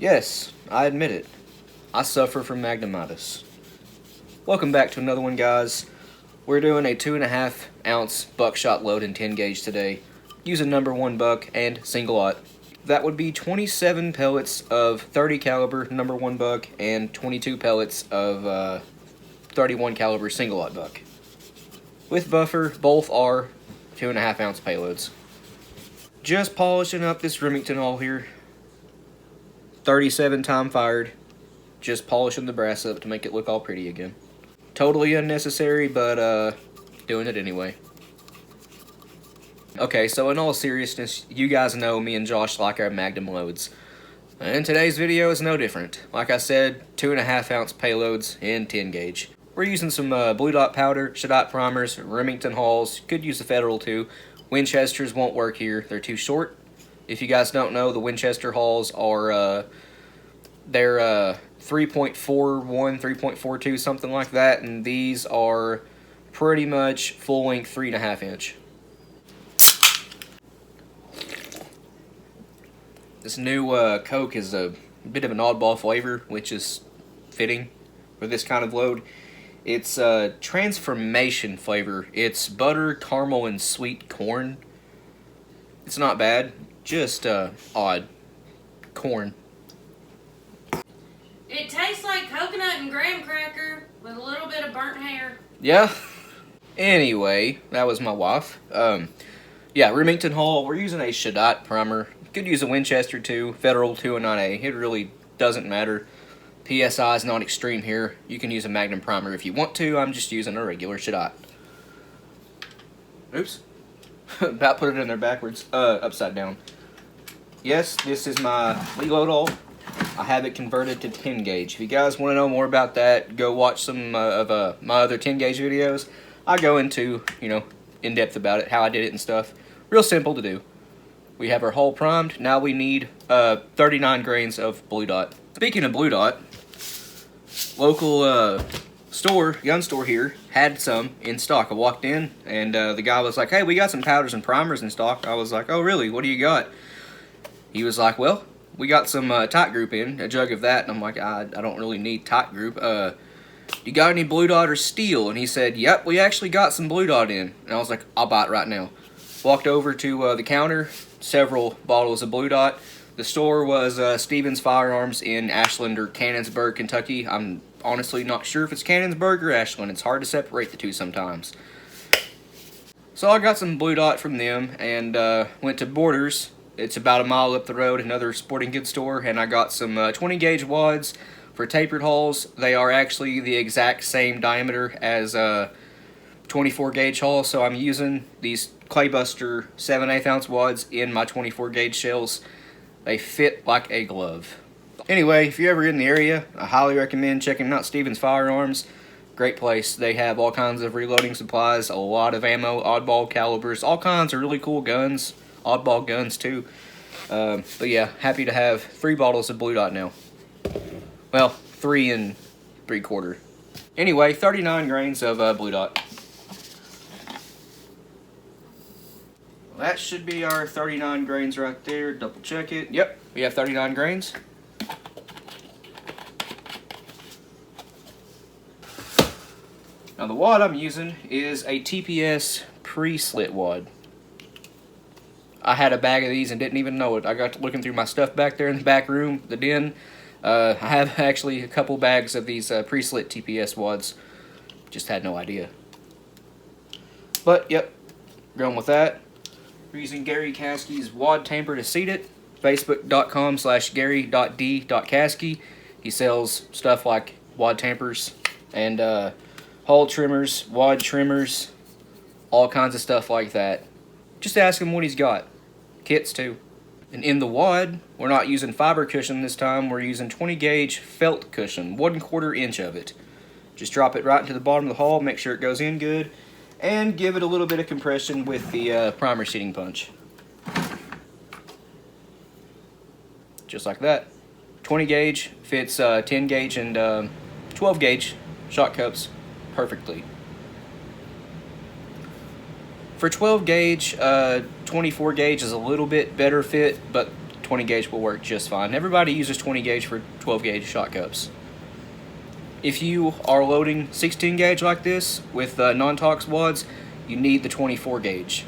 Yes, I admit it. I suffer from magnemitis. Welcome back to another one, guys. We're doing a 2.5 ounce buckshot load in 10 gauge today, using number 1 buck and single aught. That would be 27 pellets of 30 caliber number 1 buck and 22 pellets of 31 caliber single aught buck. With buffer, both are 2.5 ounce payloads. Just polishing up this Remington hull here. 37 time fired. Just polishing the brass up to make it look all pretty again. Totally unnecessary, but doing it anyway. Okay, so in all seriousness, you guys know me and Josh like our Magnum loads. And today's video is no different. Like I said, 2.5 ounce payloads in 10 gauge. We're using some blue dot powder, shot primers, Remington hulls, could use a Federal too. Winchesters won't work here, they're too short. If you guys don't know, the Winchester hulls are, they're 3.41, 3.42, something like that, and these are pretty much full length 3.5 inch. This new Coke is a bit of an oddball flavor, which is fitting for this kind of load. It's a transformation flavor. It's butter, caramel, and sweet corn. It's not bad, just odd. Corn. It tastes like coconut and graham cracker with a little bit of burnt hair. Yeah. Anyway, that was my wife. Yeah, Remington hull. We're using a Shadot primer. Could use a Winchester too, Federal 209A. It really doesn't matter. PSI is not extreme here. You can use a Magnum primer if you want to. I'm just using a regular Shadot. Oops. About put it in there backwards. Upside down. Yes, this is my reload hull. I have it converted to 10 gauge. If you guys want to know more about that, go watch some of my other 10 gauge videos. I go into, in depth about it, how I did it and stuff. Real simple to do. We have our hull primed. Now we need 39 grains of blue dot. Speaking of blue dot, local gun store here had some in stock. I walked in and the guy was like, "Hey, we got some powders and primers in stock." I was like, "Oh, really? What do you got?" He was like, "Well, we got some tight group in, a jug of that." And I'm like, I don't really need tight group. You got any blue dot or steel? And he said, "Yep, we actually got some blue dot in." And I was like, "I'll buy it right now." Walked over to the counter, several bottles of blue dot. The store was Stevens Firearms in Ashland or Cannonsburg, Kentucky. I'm honestly not sure if it's Cannonsburg or Ashland. It's hard to separate the two sometimes. So I got some blue dot from them and went to Borders. It's about a mile up the road, another sporting goods store, and I got some 20 gauge wads for tapered hulls. They are actually the exact same diameter as 24 gauge hull, so I'm using these Claybuster 7/8 ounce wads in my 24 gauge shells. They fit like a glove. Anyway, if you're ever in the area, I highly recommend checking out Stevens Firearms. Great place. They have all kinds of reloading supplies, a lot of ammo, oddball calibers, all kinds of really cool guns, oddball guns too. But yeah, happy to have 3 bottles of blue dot now. Well, 3 3/4. Anyway, 39 grains of blue dot. Well, that should be our 39 grains right there. Double check it. Yep, we have 39 grains. Now the wad I'm using is a TPS pre-slit wad. I had a bag of these and didn't even know it. I got to looking through my stuff back there in the back room, the den. I have actually a couple bags of these pre-slit TPS wads. Just had no idea. But, yep, going with that. We're using Gary Caskey's wad tamper to seat it. Facebook.com/Gary.D.Caskey. He sells stuff like wad tampers and hull trimmers, wad trimmers, all kinds of stuff like that. Just ask him what he's got. Kits too. And in the wad, we're not using fiber cushion this time. We're using 20 gauge felt cushion, 1/4 inch of it. Just drop it right into the bottom of the hull, make sure it goes in good, and give it a little bit of compression with the primer seating punch. Just like that. 20 gauge fits 10 gauge and 12 gauge shot cups perfectly. For 12 gauge, 24 gauge is a little bit better fit, but 20 gauge will work just fine. Everybody uses 20 gauge for 12 gauge shot cups. If you are loading 16 gauge like this with non-tox wads, you need the 24 gauge.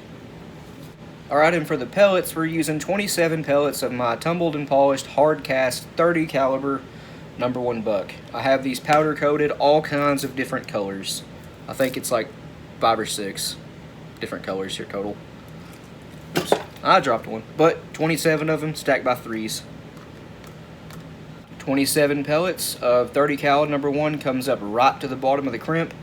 Alright, and for the pellets, we're using 27 pellets of my tumbled and polished hard cast 30 caliber #1 buck. I have these powder coated, all kinds of different colors. I think it's like 5 or 6 different colors here total. Oops, I dropped one. But 27 of them stacked by 3s. 27 pellets of 30 cal #1 comes up right to the bottom of the crimp.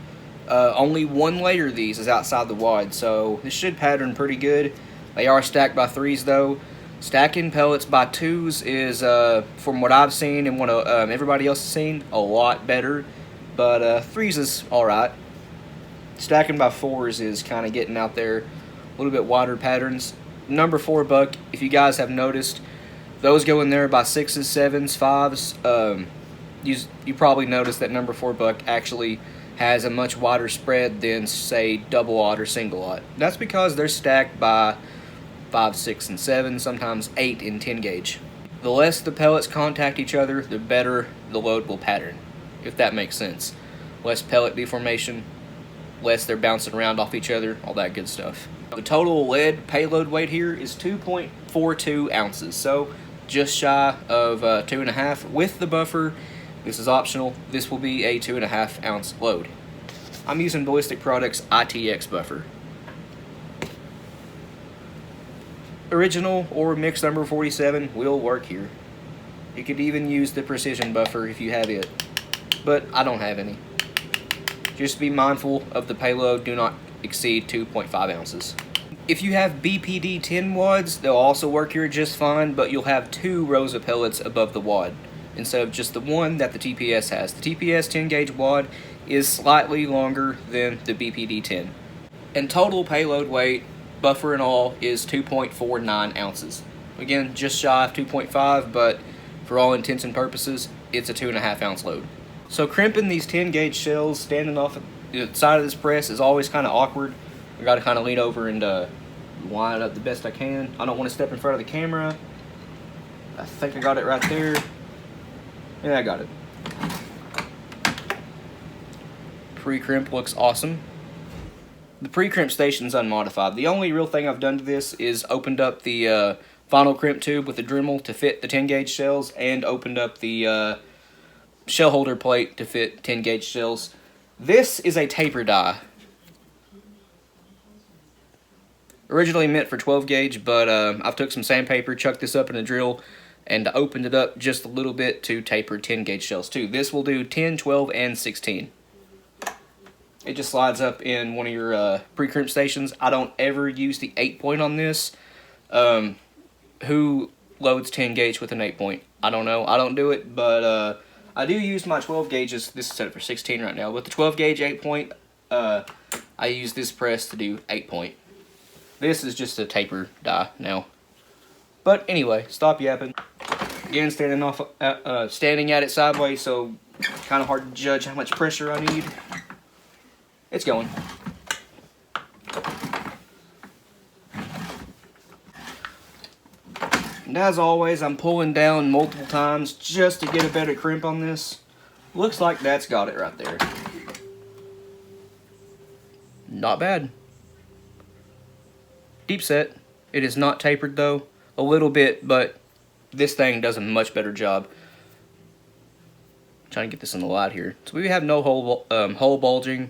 Only one layer of these is outside the wad, so this should pattern pretty good. They are stacked by 3s though. Stacking pellets by 2s is, from what I've seen and what everybody else has seen, a lot better. But 3s is alright. Stacking by 4s is kind of getting out there, a little bit wider patterns. #4 buck, if you guys have noticed, those go in there by 6s, 7s, 5s. You probably noticed that #4 buck actually has a much wider spread than, say, double aught or single aught. That's because they're stacked by 5, 6, and 7, sometimes 8 and 10 gauge. The less the pellets contact each other, the better the load will pattern, if that makes sense. Less pellet deformation, less they're bouncing around off each other, all that good stuff. The total lead payload weight here is 2.42 ounces, so just shy of 2.5. With the buffer, this is optional, this will be a 2.5 ounce load. I'm using Ballistic Products ITX buffer. Original or mixed #47 will work here. You could even use the precision buffer if you have it, but I don't have any. Just be mindful of the payload, do not exceed 2.5 ounces. If you have BPD 10 wads, they'll also work here just fine, but you'll have 2 rows of pellets above the wad instead of just the one that the TPS has. The TPS 10 gauge wad is slightly longer than the BPD 10. And total payload weight, buffer and all, is 2.49 ounces. Again, just shy of 2.5, but for all intents and purposes, it's a 2.5 ounce load. So crimping these 10 gauge shells standing off the side of this press is always kind of awkward. I got to kind of lean over and line it up the best I can. I don't want to step in front of the camera. I think I got it right there. Yeah, I got it. Pre-crimp looks awesome. The pre-crimp station's unmodified. The only real thing I've done to this is opened up the final crimp tube with the Dremel to fit the 10 gauge shells, and opened up the shell holder plate to fit 10 gauge shells. This is a taper die. Originally meant for 12 gauge, but I've took some sandpaper, chucked this up in a drill, and opened it up just a little bit to taper 10 gauge shells too. This will do 10, 12, and 16. It just slides up in one of your pre-crimp stations. I don't ever use the 8-point on this. Who loads 10 gauge with an 8-point? I don't know. I don't do it, but I do use my 12 gauges. This is set for 16 right now. With the 12 gauge 8-point, I use this press to do 8-point. This is just a taper die now. But anyway, stop yapping. Again, standing at it sideways, so kind of hard to judge how much pressure I need. It's going. And as always, I'm pulling down multiple times just to get a better crimp on this. Looks like that's got it right there. Not bad. Deep set. It is not tapered though. A little bit, but this thing does a much better job. Trying to get this in the light here. So we have no hole bulging.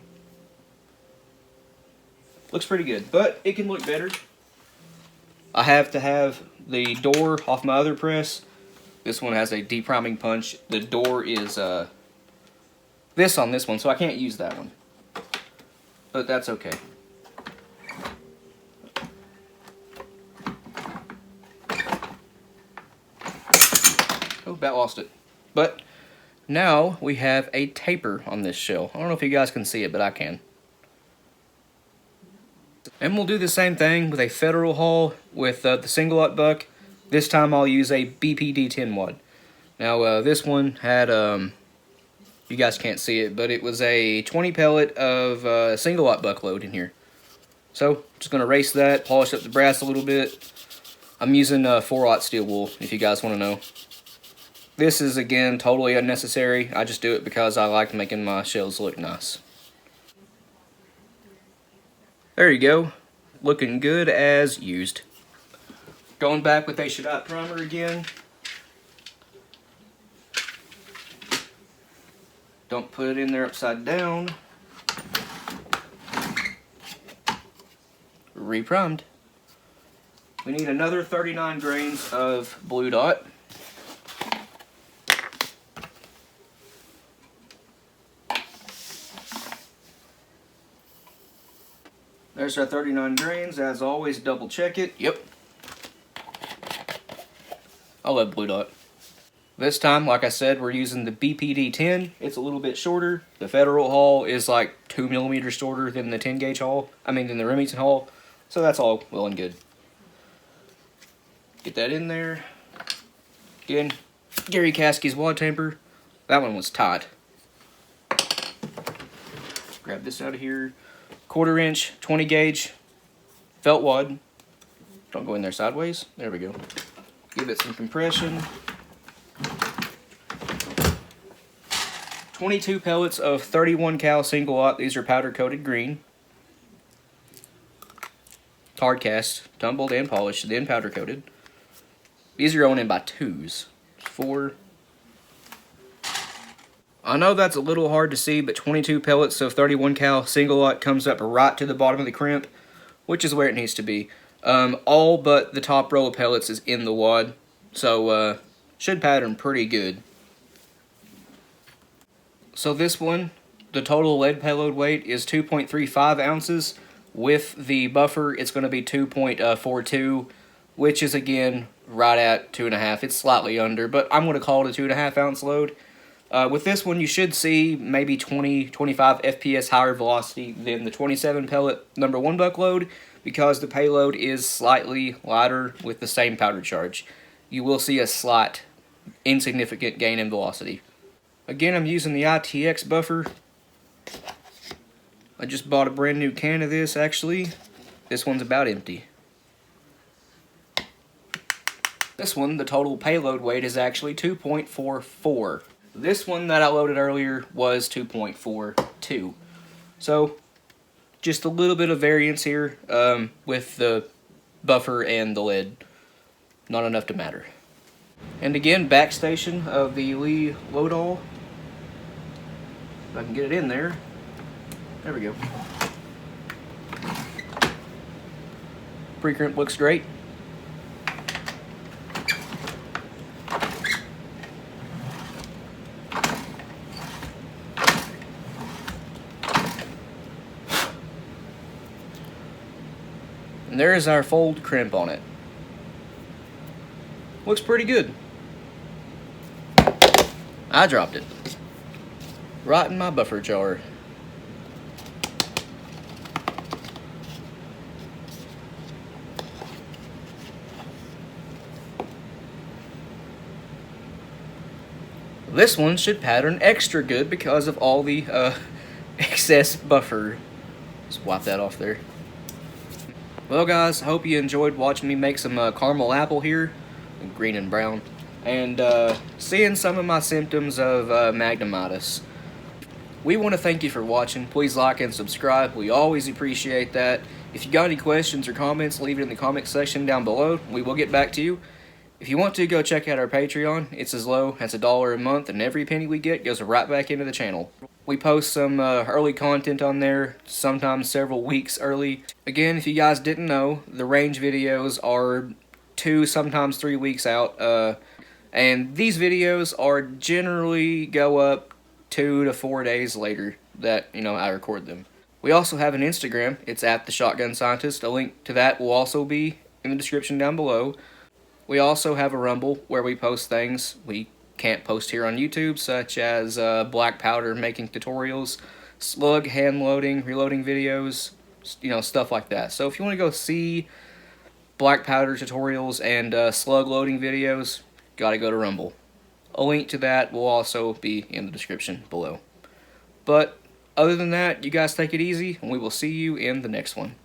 Looks pretty good, but it can look better. I have to have the door off my other press. This one has a depriming punch. The door is this on this one, so I can't use that one. But that's okay. Oh, about lost it. But now we have a taper on this shell. I don't know if you guys can see it, but I can. And we'll do the same thing with a Federal Haul with the single aught buck. This time I'll use a BPD 10 wad. Now this one had, you guys can't see it, but it was a 20 pellet of single aught buck load in here. So just going to erase that, polish up the brass a little bit. I'm using 4/0 steel wool, if you guys want to know. This is, again, totally unnecessary. I just do it because I like making my shells look nice. There you go. Looking good as used. Going back with a Shadot primer again. Don't put it in there upside down. Re-primed. We need another 39 grains of blue dot. There's our 39 grains. As always, double check it. Yep. I love blue dot. This time, like I said, we're using the BPD 10. It's a little bit shorter. The Federal Haul is like 2 millimeters shorter than the 10 gauge haul. Than the Remington haul. So that's all well and good. Get that in there. Again, Gary Caskey's wad tamper. That one was tight. Grab this out of here. 1/4 inch, 20 gauge, felt wad. Don't go in there sideways. There we go. Give it some compression. 22 pellets of 31 cal single aught. These are powder coated green. Hard cast, tumbled and polished, then powder coated. These are going in by 2s. 4. I know that's a little hard to see, but 22 pellets of 31 cal single aught comes up right to the bottom of the crimp, which is where it needs to be. All but the top row of pellets is in the wad, so should pattern pretty good. So this one, the total lead payload weight is 2.35 ounces. With the buffer, it's going to be 2.42, which is again right at 2.5. It's slightly under, but I'm going to call it a 2.5 ounce load. With this one, you should see maybe 20-25 FPS higher velocity than the 27 pellet number 1 buck load, because the payload is slightly lighter with the same powder charge. You will see a slight, insignificant gain in velocity. Again, I'm using the ITX buffer. I just bought a brand new can of this, actually. This one's about empty. This one, the total payload weight is actually 2.44. This one that I loaded earlier was 2.42. So, just a little bit of variance here with the buffer and the lead. Not enough to matter. And again, backstation of the Lee load-all. If I can get it in there. There we go. Pre-crimp looks great. And there's our fold crimp on it. Looks pretty good. I dropped it. Right in my buffer jar. This one should pattern extra good because of all the excess buffer. Just wipe that off there. Well guys, I hope you enjoyed watching me make some caramel apple here, green and brown, and seeing some of my symptoms of magnemitis. We want to thank you for watching. Please like and subscribe. We always appreciate that. If you got any questions or comments, leave it in the comment section down below. We will get back to you. If you want to, go check out our Patreon. It's as low as $1 a month, and every penny we get goes right back into the channel. We post some early content on there, sometimes several weeks early. Again, if you guys didn't know, the range videos are 2, sometimes 3 weeks out. And these videos are generally go up 2 to 4 days later that, I record them. We also have an Instagram. It's at The Shotgun Scientist. A link to that will also be in the description down below. We also have a Rumble where we post things we can't post here on YouTube, such as black powder making tutorials, slug hand loading, reloading videos, stuff like that. So if you want to go see black powder tutorials and slug loading videos, gotta go to Rumble. A link to that will also be in the description below. But other than that, you guys take it easy, and we will see you in the next one.